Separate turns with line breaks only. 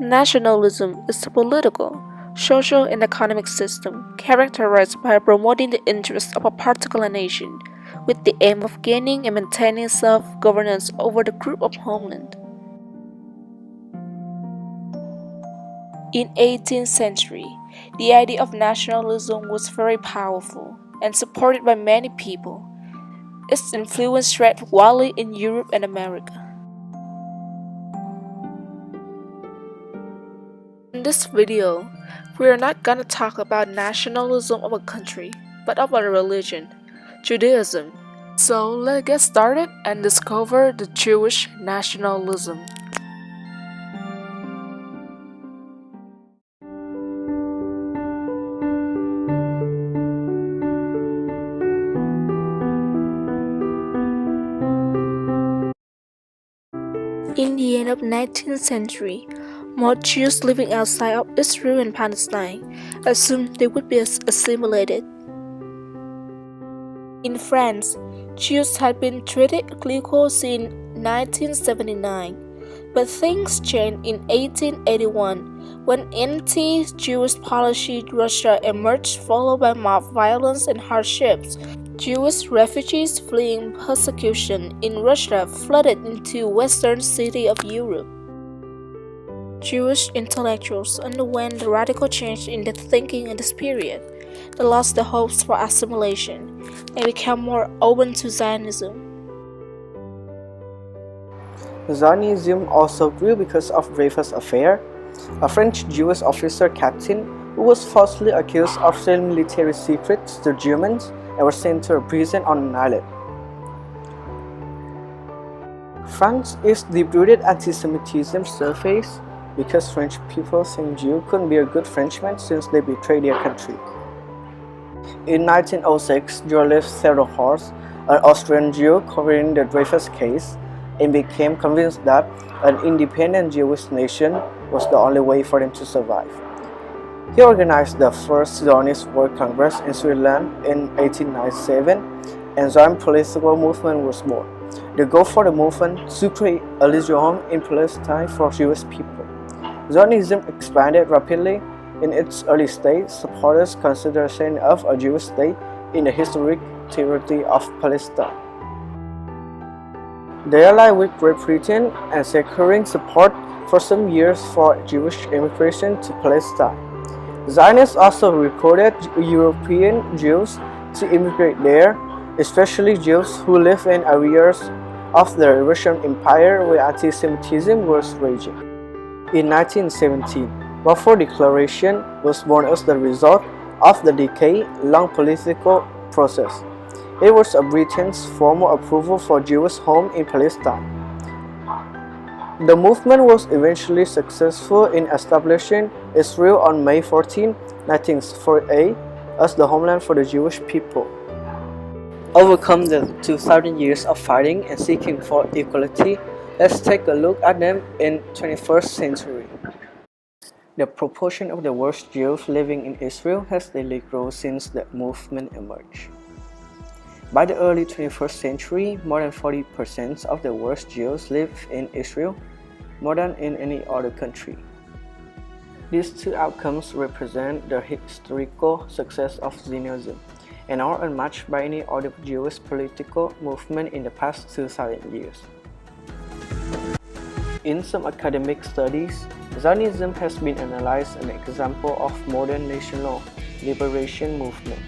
Nationalism is a political, social, and economic system characterized by promoting the interests of a particular nation with the aim of gaining and maintaining self-governance over the group of homeland. In 18th century, the idea of nationalism was very powerful and supported by many people. Its influence spread widely in Europe and America. In this video, we are not gonna talk about nationalism of a country, but of a religion, Judaism. So let's get started and discover the Jewish nationalism. In the end of 19th century, most Jews living outside of Israel and Palestine assumed they would be assimilated. In France, Jews had been treated equally since 1979, but things changed in 1881 when anti-Jewish policy in Russia emerged, followed by mob violence and hardships. Jewish refugees fleeing persecution in Russia flooded into western cities of Europe. Jewish intellectuals underwent a radical change in their thinking in this period. They lost their hopes for assimilation and became more open to Zionism.
Zionism also grew because of Dreyfus Affair, a French Jewish officer captain who was falsely accused of selling military secrets to Germans and was sent to a prison on an island. France is deep-rooted anti-Semitism surface because French people think Jews couldn't be a good Frenchman since they betrayed their country. In 1906, journalist Theodor Horst, an Austrian Jew covering the Dreyfus case, and became convinced that an independent Jewish nation was the only way for them to survive. He organized the first Zionist World Congress in Switzerland in 1897, and Zionist political movement was born. The goal for the movement was to create a legion in Palestine for Jewish people. Zionism expanded rapidly. In its early stage, supporters considered setting up a Jewish state in the historic territory of Palestine. They allied with Great Britain and securing support for some years for Jewish immigration to Palestine. Zionists also recruited European Jews to immigrate there, especially Jews who live in areas of the Russian Empire where anti-Semitism was raging. In 1917, Balfour Declaration was born as the result of the decade-long political process. It was Britain's formal approval for Jewish homes in Palestine. The movement was eventually successful in establishing Israel on May 14, 1948 as the homeland for the Jewish people. Overcome the 2,000 years of fighting and seeking for equality, let's take a look at them in 21st century. The proportion of the world's Jews living in Israel has steadily grown since the movement emerged. By the early 21st century, more than 40% of the world's Jews live in Israel, more than in any other country. These two outcomes represent the historical success of Zionism and are unmatched by any other Jewish political movement in the past 2,000 years. In some academic studies, Zionism has been analyzed as an example of modern national liberation movement.